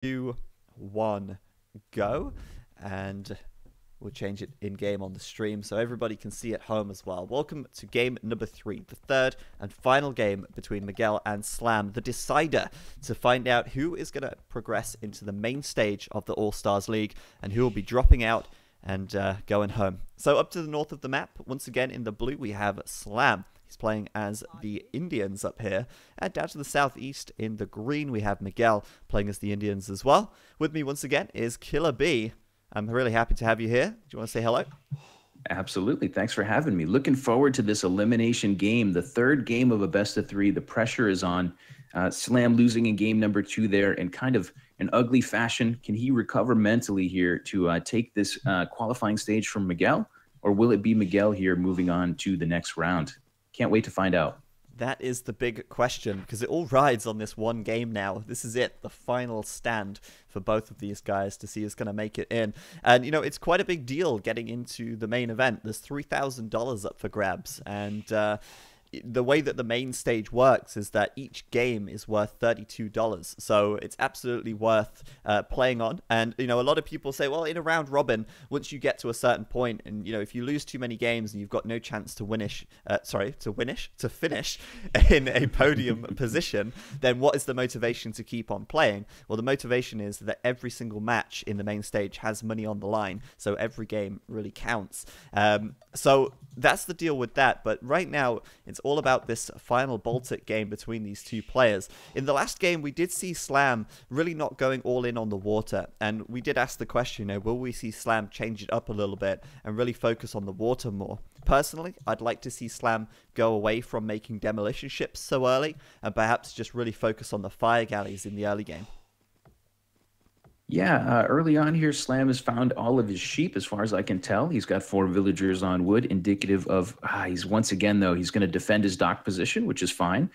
2, 1, go. And we'll change it in game on the stream so everybody can see at home as well. Welcome to game number 3, the third and final game between Miguel and Slam, the decider to find out who is going to progress into the main stage of the All-Stars League and who will be dropping out and going home. So up to the north of the map, once again in the blue, we have Slam. He's playing as the Indians up here. And down to the southeast in the green, we have Miguel playing as the Indians as well. With me once again is Killer B. I'm really happy to have you here. Do you want to say hello? Absolutely. Thanks for having me. Looking forward to this elimination game, the third game of a best-of-3. The pressure is on. Slam losing in game number 2 there in kind of an ugly fashion. Can he recover mentally here to take this qualifying stage from Miguel? Or will it be Miguel here moving on to the next round? Can't wait to find out. That is the big question, because it all rides on this one game now. This is it, the final stand for both of these guys to see who's going to make it in. And, you know, it's quite a big deal getting into the main event. There's $3,000 up for grabs, and the way that the main stage works is that each game is worth $32. So it's absolutely worth playing on. And, you know, a lot of people say, well, in a round robin, once you get to a certain point and, you know, if you lose too many games and you've got no chance to to finish in a podium position, then what is the motivation to keep on playing? Well, the motivation is that every single match in the main stage has money on the line. So every game really counts. So that's the deal with that. But right now, it's all about this final Baltic game between these two players. In the last game, we did see Slam really not going all in on the water. And we did ask the question, you know, will we see Slam change it up a little bit and really focus on the water more? Personally, I'd like to see Slam go away from making demolition ships so early and perhaps just really focus on the fire galleys in the early game. Yeah, early on here, Slam has found all of his sheep, as far as I can tell. He's got 4 villagers on wood, indicative of, he's once again, though, he's going to defend his dock position, which is fine.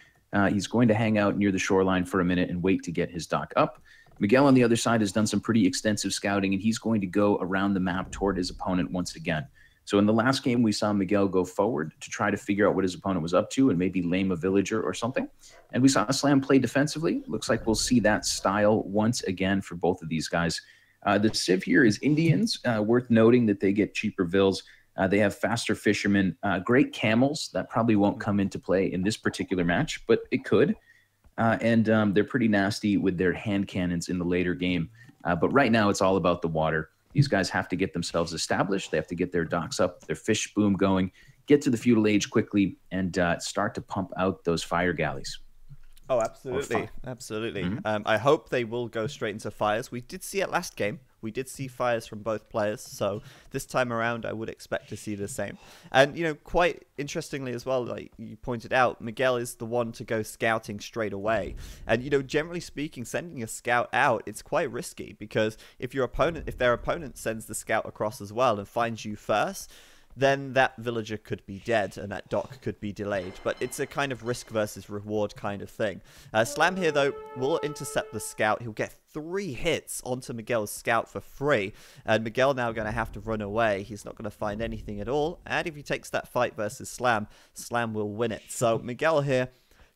He's going to hang out near the shoreline for a minute and wait to get his dock up. Miguel on the other side has done some pretty extensive scouting, and he's going to go around the map toward his opponent once again. So in the last game, we saw Miguel go forward to try to figure out what his opponent was up to and maybe lame a villager or something. And we saw Slam play defensively. Looks like we'll see that style once again for both of these guys. The civ here is Indians. Worth noting that they get cheaper vills. They have faster fishermen, great camels. That probably won't come into play in this particular match, but it could. And they're pretty nasty with their hand cannons in the later game. But right now, it's all about the water. These guys have to get themselves established. They have to get their docks up, their fish boom going, get to the feudal age quickly, and start to pump out those fire galleys. Oh, absolutely. Absolutely. I hope they will go straight into fires. We did see it last game. We did see fires from both players. So this time around, I would expect to see the same. And, you know, quite interestingly as well, like you pointed out, Miguel is the one to go scouting straight away. And, you know, generally speaking, sending a scout out, it's quite risky because if their opponent sends the scout across as well and finds you first, then that villager could be dead and that dock could be delayed. But it's a kind of risk versus reward kind of thing. Slam here, though, will intercept the scout. He'll get 3 hits onto Miguel's scout for free. And Miguel now going to have to run away. He's not going to find anything at all. And if he takes that fight versus Slam, Slam will win it. So Miguel here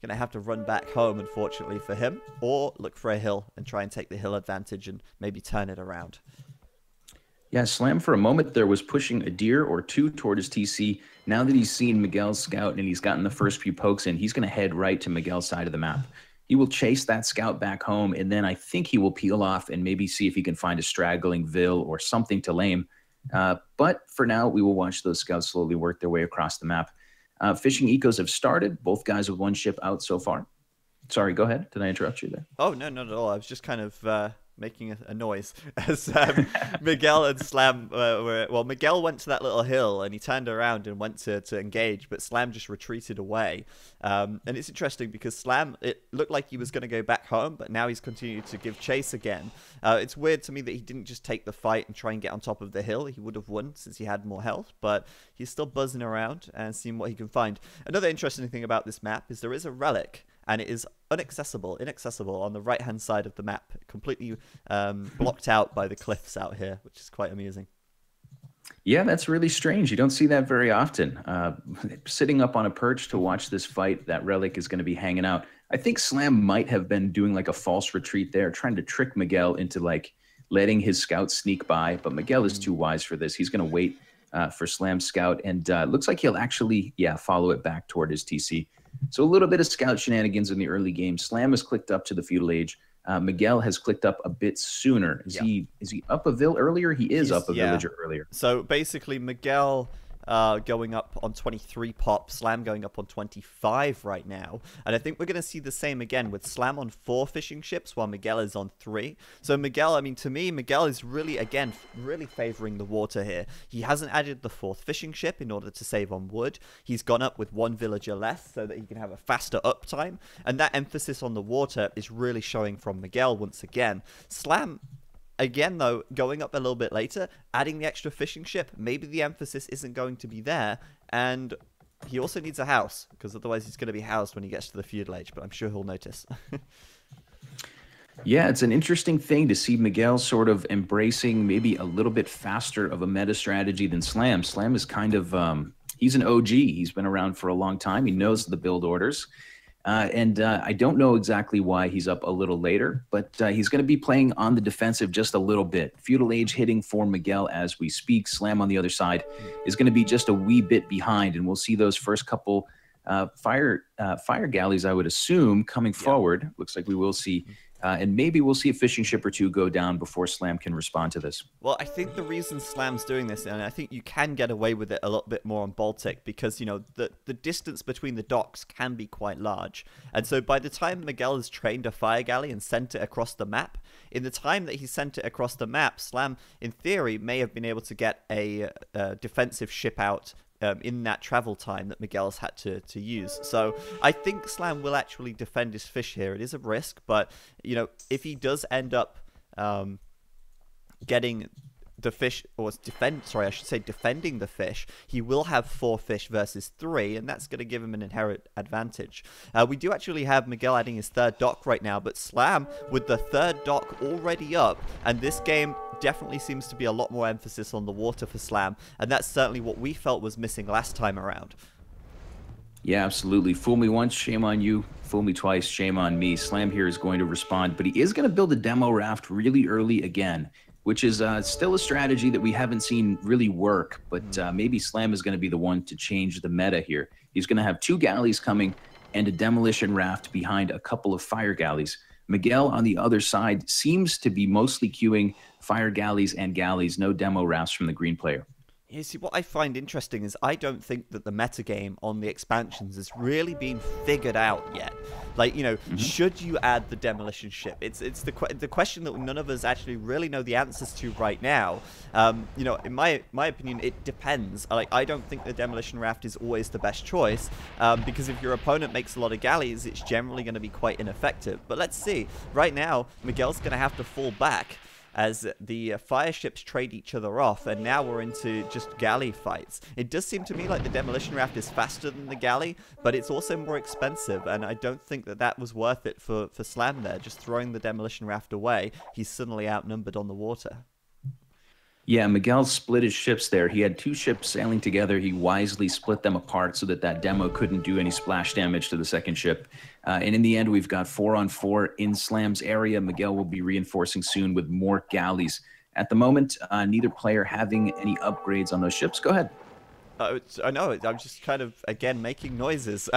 going to have to run back home, unfortunately for him, or look for a hill and try and take the hill advantage and maybe turn it around. Yeah, Slam for a moment there was pushing a deer or 2 toward his TC. Now that he's seen Miguel's scout and he's gotten the first few pokes in, he's going to head right to Miguel's side of the map. He will chase that scout back home, and then I think he will peel off and maybe see if he can find a straggling vill or something to lame. But for now, we will watch those scouts slowly work their way across the map. Fishing ecos have started. Both guys with 1 ship out so far. Sorry, go ahead. Did I interrupt you there? Oh, no, not at all. I was just kind of making a noise as Miguel and Slam well, Miguel went to that little hill and he turned around and went to engage, but Slam just retreated away. And it's interesting because Slam, it looked like he was going to go back home, but now he's continued to give chase again. It's weird to me that he didn't just take the fight and try and get on top of the hill. He would have won since he had more health, but he's still buzzing around and seeing what he can find. Another interesting thing about this map is there is a relic, and it is inaccessible on the right-hand side of the map, completely blocked out by the cliffs out here, which is quite amusing. Yeah, that's really strange. You don't see that very often. Sitting up on a perch to watch this fight, that relic is going to be hanging out. I think Slam might have been doing like a false retreat there, trying to trick Miguel into like letting his scout sneak by. But Miguel is too wise for this. He's going to wait for Slam's scout, and looks like he'll actually, follow it back toward his TC. So a little bit of scout shenanigans in the early game. Slam has clicked up to the Feudal Age. Miguel has clicked up a bit sooner. Is he up a vill earlier? He's up a villager earlier. So basically, Miguel going up on 23 pop, Slam going up on 25 right now. And I think we're going to see the same again with Slam on 4 fishing ships while Miguel is on 3. So Miguel, I mean, to me, Miguel is really, again, really favoring the water here. He hasn't added the 4th fishing ship in order to save on wood. He's gone up with 1 villager less so that he can have a faster uptime. And that emphasis on the water is really showing from Miguel once again. Slam, again, though, going up a little bit later, adding the extra fishing ship, maybe the emphasis isn't going to be there. And he also needs a house, because otherwise he's going to be housed when he gets to the Feudal Age, but I'm sure he'll notice. Yeah, it's an interesting thing to see Miguel sort of embracing maybe a little bit faster of a meta strategy than Slam. Slam is kind of, he's an OG. He's been around for a long time. He knows the build orders. And I don't know exactly why he's up a little later, but he's going to be playing on the defensive just a little bit. Feudal Age hitting for Miguel as we speak. Slam on the other side is going to be just a wee bit behind, and we'll see those first couple fire galleys, I would assume, coming forward. Looks like we will see. And maybe we'll see a fishing ship or 2 go down before Slam can respond to this. Well, I think the reason Slam's doing this, and I think you can get away with it a little bit more on Baltic, because, you know, the distance between the docks can be quite large. And so by the time Miguel has trained a fire galley and sent it across the map, in the time that he sent it across the map, Slam, in theory, may have been able to get a defensive ship out in that travel time that Miguel's had to use. So I think Slam will actually defend his fish here. It is a risk, but, you know, if he does end up getting the fish, or defending the fish, he will have 4 fish versus 3, and that's going to give him an inherent advantage. We do actually have Miguel adding his 3rd dock right now, but Slam with the 3rd dock already up, and this game definitely seems to be a lot more emphasis on the water for Slam, and that's certainly what we felt was missing last time around. Yeah, absolutely. Fool me once, shame on you. Fool me twice, shame on me. Slam here is going to respond, but he is going to build a demo raft really early again, which is still a strategy that we haven't seen really work, but maybe Slam is going to be the one to change the meta here. He's going to have 2 galleys coming and a demolition raft behind a couple of fire galleys. Miguel on the other side seems to be mostly queuing fire galleys and galleys, no demo rafts from the green player. You see, what I find interesting is I don't think that the metagame on the expansions has really been figured out yet. Like, you know, should you add the demolition ship? It's the question that none of us actually really know the answers to right now. You know, in my opinion, it depends. Like, I don't think the demolition raft is always the best choice, because if your opponent makes a lot of galleys, it's generally going to be quite ineffective. But let's see. Right now, Miguel's going to have to fall back as the fire ships trade each other off, and now we're into just galley fights. It does seem to me like the demolition raft is faster than the galley, but it's also more expensive, and I don't think that that was worth it for Slam there. Just throwing the demolition raft away, he's suddenly outnumbered on the water. Yeah, Miguel split his ships there. He had 2 ships sailing together. He wisely split them apart so that that demo couldn't do any splash damage to the 2nd ship. And in the end, we've got 4-on-4 in Slam's area. Miguel will be reinforcing soon with more galleys. At the moment, neither player having any upgrades on those ships. Go ahead. I know, I'm just kind of, again, making noises.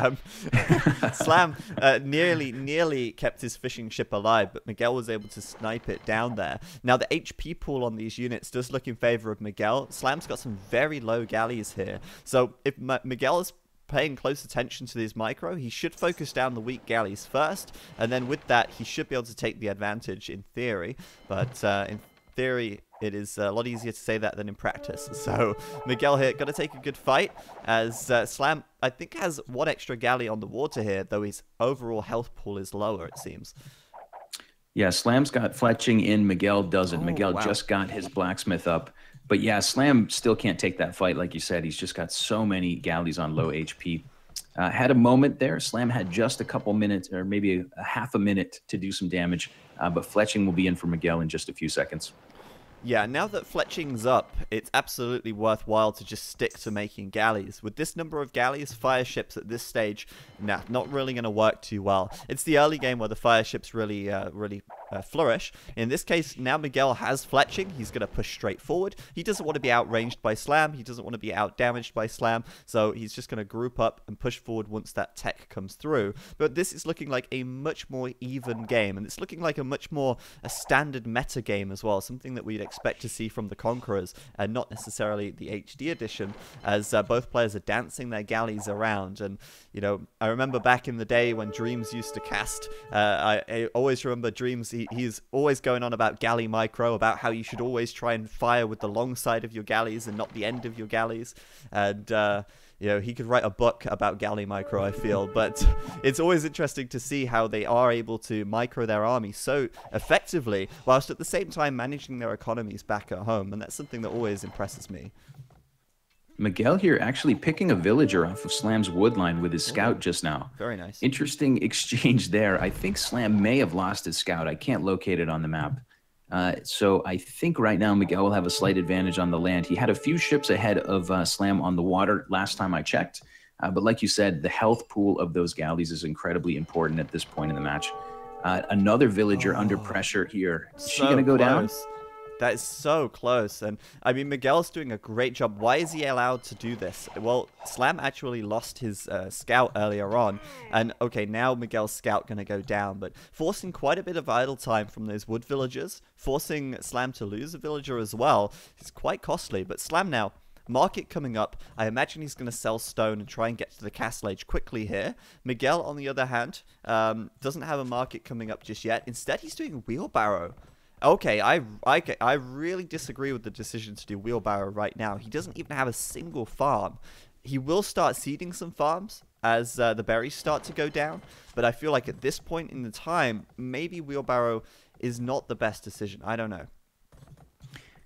Slam nearly kept his fishing ship alive, but Miguel was able to snipe it down there. Now, the HP pool on these units does look in favor of Miguel. Slam's got some very low galleys here. So if Miguel is paying close attention to this micro, he should focus down the weak galleys first, and then with that, he should be able to take the advantage in theory. But in theory, it is a lot easier to say that than in practice. So Miguel here got to take a good fight, as Slam, I think, has 1 extra galley on the water here, though his overall health pool is lower, it seems. Yeah, Slam's got fletching in, Miguel doesn't. Miguel just got his blacksmith up. But yeah, Slam still can't take that fight, like you said. He's just got so many galleys on low HP. Had a moment there. Slam had just a couple minutes, or maybe a half a minute to do some damage. But fletching will be in for Miguel in just a few seconds. Yeah, now that fletching's up, it's absolutely worthwhile to just stick to making galleys. With this number of galleys, fire ships at this stage, nah, not really going to work too well. It's the early game where the fire ships really flourish. In this case, now Miguel has fletching. He's going to push straight forward. He doesn't want to be outranged by Slam. He doesn't want to be outdamaged by Slam. So he's just going to group up and push forward once that tech comes through. But this is looking like a much more even game. And it's looking like a much more a standard meta game as well. Something that we'd expect to see from the Conquerors, and not necessarily the HD edition, as both players are dancing their galleys around. And, you know, I remember back in the day when Dreams used to cast, I always remember Dreams, he's always going on about galley micro, about how you should always try and fire with the long side of your galleys and not the end of your galleys. And, you know, he could write a book about galley micro, I feel. But it's always interesting to see how they are able to micro their army so effectively, whilst at the same time managing their economies back at home. And that's something that always impresses me. Miguel here actually picking a villager off of Slam's woodline with his scout just now. Very nice. Interesting exchange there. I think Slam may have lost his scout. I can't locate it on the map. So I think right now Miguel will have a slight advantage on the land. He had a few ships ahead of Slam on the water last time I checked. But like you said, the health pool of those galleys is incredibly important at this point in the match. Another villager under pressure here. Is she going to go down? That is so close. And I mean, Miguel's doing a great job. Why is he allowed to do this? Well, Slam actually lost his scout earlier on. And okay, now Miguel's scout going to go down. But forcing quite a bit of idle time from those wood villagers, forcing Slam to lose a villager as well, is quite costly. But Slam now, market coming up. I imagine he's going to sell stone and try and get to the castle age quickly here. Miguel, on the other hand, doesn't have a market coming up just yet. Instead, he's doing wheelbarrow. Okay, I really disagree with the decision to do wheelbarrow right now. He doesn't even have a single farm. He will start seeding some farms as the berries start to go down, but I feel like at this point in the time, maybe wheelbarrow is not the best decision. I don't know.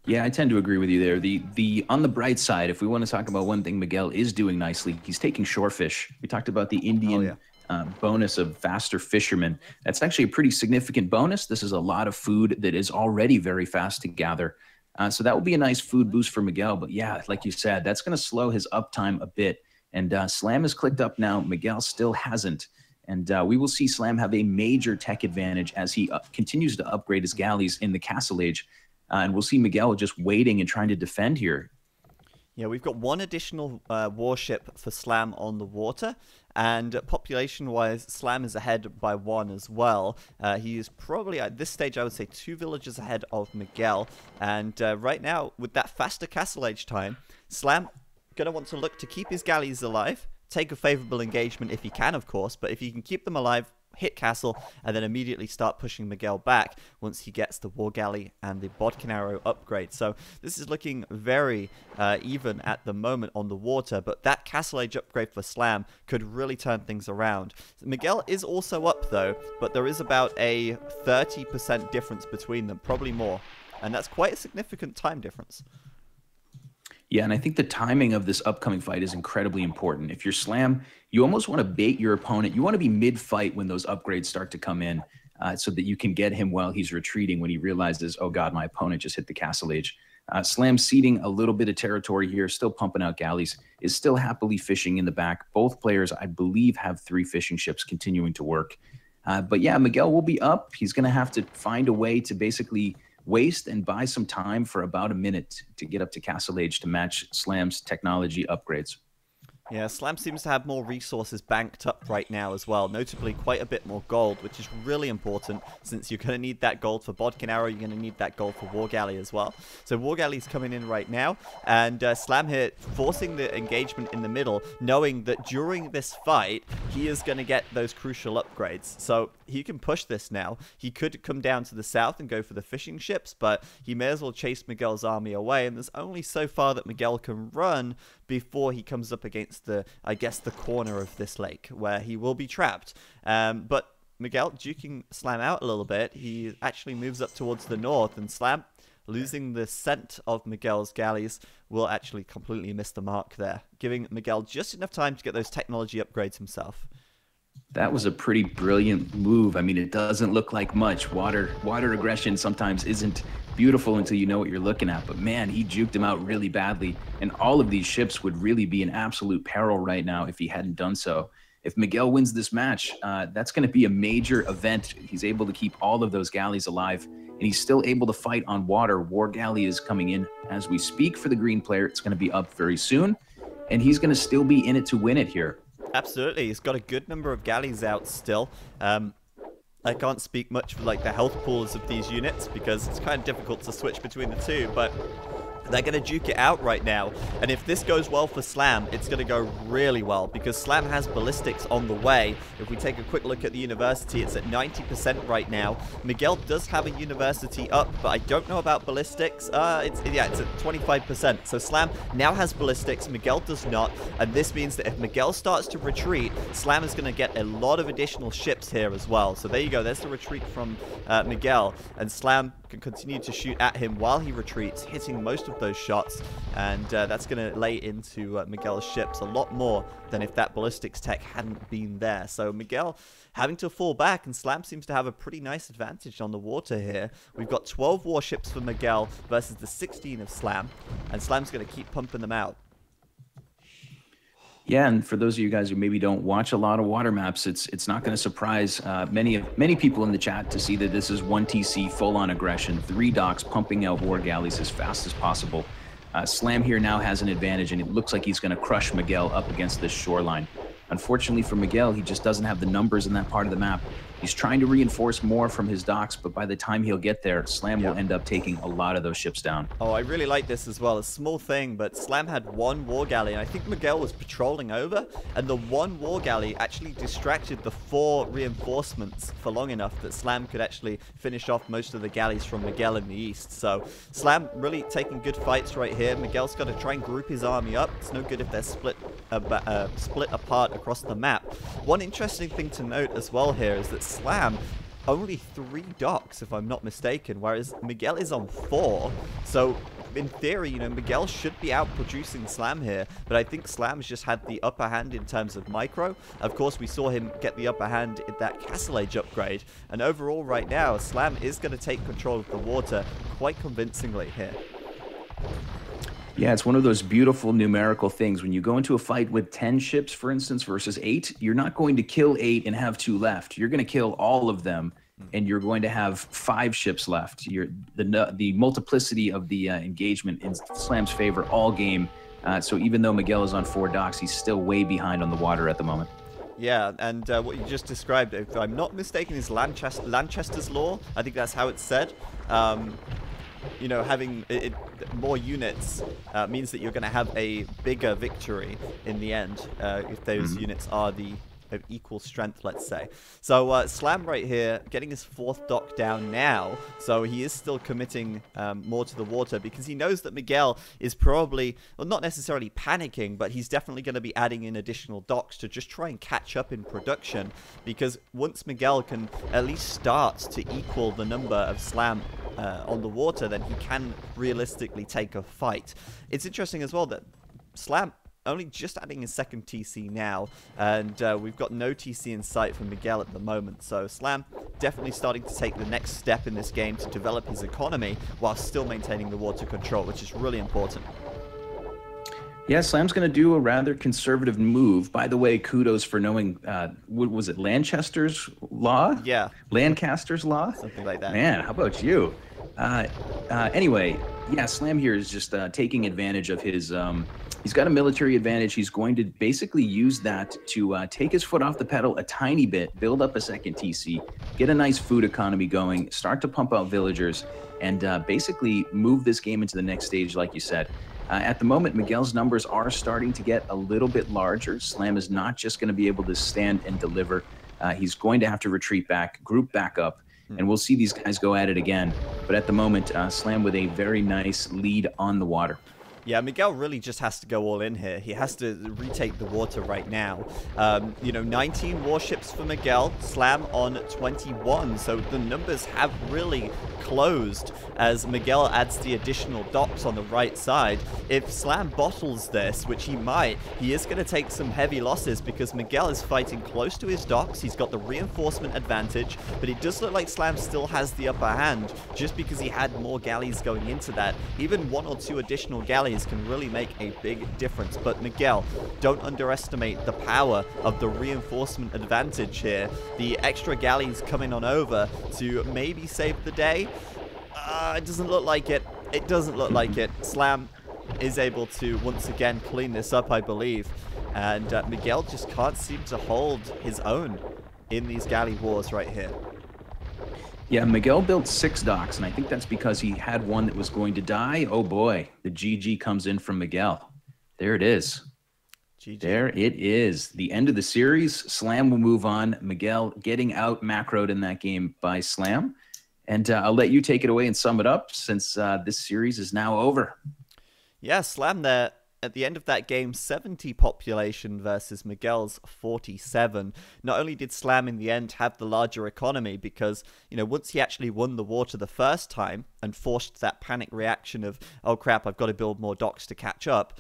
Yeah, I tend to agree with you there. The on the bright side, if we want to talk about one thing Miguel is doing nicely, he's taking shorefish. We talked about the Indian bonus of faster fishermen. That's actually a pretty significant bonus. This is a lot of food that is already very fast to gather. So that will be a nice food boost for Miguel. But yeah, like you said, that's going to slow his uptime a bit. And Slam is clicked up now. Miguel still hasn't. And we will see Slam have a major tech advantage as he continues to upgrade his galleys in the Castle Age. And we'll see Miguel just waiting and trying to defend here. Yeah, we've got one additional warship for Slam on the water, and population-wise, Slam is ahead by one as well. He is probably, at this stage, I would say 2 villages ahead of Miguel, and right now, with that faster Castle Age time, Slam going to want to look to keep his galleys alive, take a favorable engagement if he can, of course, but if he can keep them alive, hit castle, and then immediately start pushing Miguel back once he gets the war galley and the bodkin arrow upgrade. So this is looking very even at the moment on the water, but that castle age upgrade for Slam could really turn things around. Miguel is also up though, but there is about a 30% difference between them, probably more, and that's quite a significant time difference. Yeah, and I think the timing of this upcoming fight is incredibly important. If you're Slam, you almost want to bait your opponent. You want to be mid-fight when those upgrades start to come in so that you can get him while he's retreating when he realizes, oh God, my opponent just hit the Castle Age. Slam ceding a little bit of territory here, still pumping out galleys, is still happily fishing in the back. Both players, I believe, have 3 fishing ships continuing to work. But yeah, Miguel will be up. He's going to have to find a way to basically waste and buy some time for about a minute to get up to Castle Age to match Slam's technology upgrades. Yeah, Slam seems to have more resources banked up right now as well, notably quite a bit more gold, which is really important since you're going to need that gold for Bodkin Arrow, you're going to need that gold for War Galley as well. So War Galley's coming in right now, and Slam here forcing the engagement in the middle, knowing that during this fight, he is going to get those crucial upgrades. So he can push this now. He could come down to the south and go for the fishing ships, but he may as well chase Miguel's army away, and there's only so far that Miguel can run before he comes up against the, I guess, the corner of this lake where he will be trapped. But Miguel duking Slam out a little bit. He actually moves up towards the north, and Slam, losing the scent of Miguel's galleys, will actually completely miss the mark there, giving Miguel just enough time to get those technology upgrades himself. That was a pretty brilliant move. I mean, it doesn't look like much. Water aggression sometimes isn't beautiful until you know what you're looking at. But man, he juked him out really badly. And all of these ships would really be in absolute peril right now if he hadn't done so. If Miguel wins this match, that's going to be a major event. He's able to keep all of those galleys alive, and he's still able to fight on water. War Galley is coming in as we speak for the green player. It's going to be up very soon, and he's going to still be in it to win it here. Absolutely, he's got a good number of galleys out still. I can't speak much for like the health pools of these units because it's kind of difficult to switch between the two, but they're going to duke it out right now. And if this goes well for Slam, it's going to go really well because Slam has ballistics on the way. If we take a quick look at the university, it's at 90% right now. Miguel does have a university up, but I don't know about ballistics. It's at 25%. So Slam now has ballistics, Miguel does not. And this means that if Miguel starts to retreat, Slam is going to get a lot of additional ships here as well. So there you go. There's the retreat from Miguel. And Slam can continue to shoot at him while he retreats, hitting most of those shots, and that's going to lay into Miguel's ships a lot more than if that ballistics tech hadn't been there. So Miguel having to fall back, and Slam seems to have a pretty nice advantage on the water here. We've got 12 warships for Miguel versus the 16 of Slam, and Slam's going to keep pumping them out. Yeah, and for those of you guys who maybe don't watch a lot of water maps, it's not going to surprise many people in the chat to see that this is 1 TC full-on aggression, 3 docks pumping out war galleys as fast as possible. Slam here now has an advantage, and it looks like he's going to crush Miguel up against this shoreline. Unfortunately for Miguel, he just doesn't have the numbers in that part of the map. He's trying to reinforce more from his docks, but by the time he'll get there, Slam will end up taking a lot of those ships down. Oh, I really like this as well. A small thing, but Slam had 1 war galley, and I think Miguel was patrolling over, and the 1 war galley actually distracted the 4 reinforcements for long enough that Slam could actually finish off most of the galleys from Miguel in the east. So Slam really taking good fights right here. Miguel's got to try and group his army up. It's no good if they're split apart across the map. One interesting thing to note as well here is that Slam only 3 docks, if I'm not mistaken, whereas Miguel is on 4. So in theory, you know, Miguel should be out producing Slam here, but I think Slam's just had the upper hand in terms of micro. Of course, we saw him get the upper hand in that Castle Age upgrade, and overall right now, Slam is going to take control of the water quite convincingly here. Yeah, it's one of those beautiful numerical things. When you go into a fight with 10 ships, for instance, versus 8, you're not going to kill 8 and have 2 left. You're going to kill all of them, and you're going to have 5 ships left. The multiplicity of the engagement in Slam's favor all game. So even though Miguel is on 4 docks, he's still way behind on the water at the moment. Yeah, and what you just described, if I'm not mistaken, is Lanchester's Law. I think that's how it's said. You know, having more units means that you're going to have a bigger victory in the end if those units are of equal strength, let's say. So Slam right here getting his 4th dock down now, so he is still committing more to the water because he knows that Miguel is probably, well, not necessarily panicking, but he's definitely going to be adding in additional docks to just try and catch up in production, because once Miguel can at least start to equal the number of Slam on the water, then he can realistically take a fight. It's interesting as well that Slam only just adding his 2nd TC now, and we've got no TC in sight for Miguel at the moment, so Slam definitely starting to take the next step in this game to develop his economy while still maintaining the water control, which is really important. Yeah, Slam's going to do a rather conservative move. By the way, kudos for knowing, what was it, Lanchester's Law? Yeah. Lancaster's Law? Something like that. Man, how about you? Anyway, yeah, Slam here is just taking advantage of his... he's got a military advantage. He's going to basically use that to take his foot off the pedal a tiny bit, build up a 2nd TC, get a nice food economy going, start to pump out villagers, and basically move this game into the next stage, like you said. At the moment, Miguel's numbers are starting to get a little bit larger. Slam is not just going to be able to stand and deliver. He's going to have to retreat back, group back up, and we'll see these guys go at it again. But at the moment, Slam with a very nice lead on the water. Yeah, Miguel really just has to go all in here. He has to retake the water right now. You know, 19 warships for Miguel, Slam on 21. So the numbers have really closed as Miguel adds the additional docks on the right side. If Slam bottles this, which he might, he is going to take some heavy losses because Miguel is fighting close to his docks. He's got the reinforcement advantage, but it does look like Slam still has the upper hand just because he had more galleys going into that. Even 1 or 2 additional galleys can really make a big difference. But Miguel, don't underestimate the power of the reinforcement advantage here. The extra galleys coming on over to maybe save the day. It doesn't look like it. It doesn't look like it. Slam is able to once again clean this up, I believe. And Miguel just can't seem to hold his own in these galley wars right here. Yeah, Miguel built 6 docks, and I think that's because he had one that was going to die. Oh boy, the GG comes in from Miguel. There it is. GG. There it is. The end of the series. Slam will move on. Miguel getting out macroed in that game by Slam. And I'll let you take it away and sum it up since this series is now over. Yeah, Slam there. At the end of that game, 70 population versus Miguel's 47. Not only did Slam in the end have the larger economy because, you know, once he actually won the water the first time and forced that panic reaction of, oh crap, I've got to build more docks to catch up,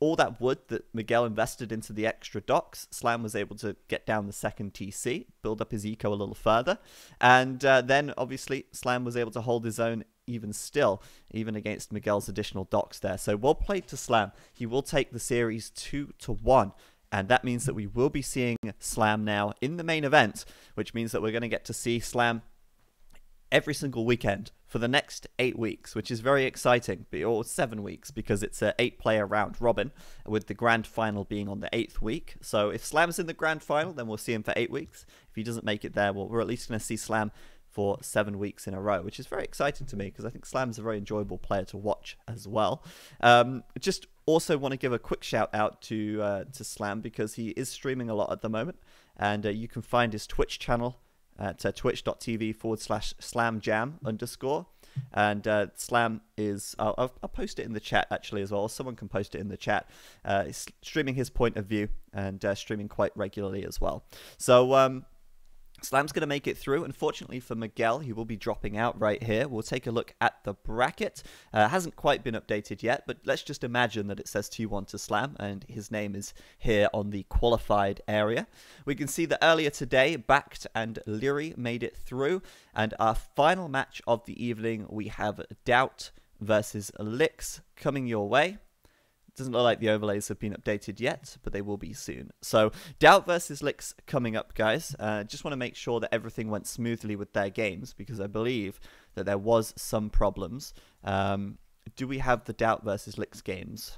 all that wood that Miguel invested into the extra docks, Slam was able to get down the second TC, build up his eco a little further, and then obviously Slam was able to hold his own even still, even against Miguel's additional docks there. So well played to Slam. He will take the series 2-1. And that means that we will be seeing Slam now in the main event, which means that we're going to get to see Slam every single weekend for the next 8 weeks, which is very exciting, or 7 weeks, because it's an 8-player round robin, with the grand final being on the 8th week. So if Slam's in the grand final, then we'll see him for 8 weeks. If he doesn't make it there, well, we're at least going to see Slam for 7 weeks in a row, which is very exciting to me because I think Slam's a very enjoyable player to watch as well. Just also want to give a quick shout out to Slam because he is streaming a lot at the moment, and you can find his Twitch channel at twitch.tv/slamjam_. And Slam is, I'll post it in the chat actually as well. Someone can post it in the chat. He's streaming his point of view and streaming quite regularly as well. So Slam's going to make it through. Unfortunately for Miguel, he will be dropping out right here. We'll take a look at the bracket. Hasn't quite been updated yet, but let's just imagine that it says 2-1 to Slam, and his name is here on the qualified area. We can see that earlier today, Bact and Leary made it through, and our final match of the evening, we have TaToH versus Lix coming your way. Doesn't look like the overlays have been updated yet, but they will be soon. So, TaToH versus Lix coming up, guys. Just want to make sure that everything went smoothly with their games, because I believe that there was some problems. Do we have the TaToH versus Lix games?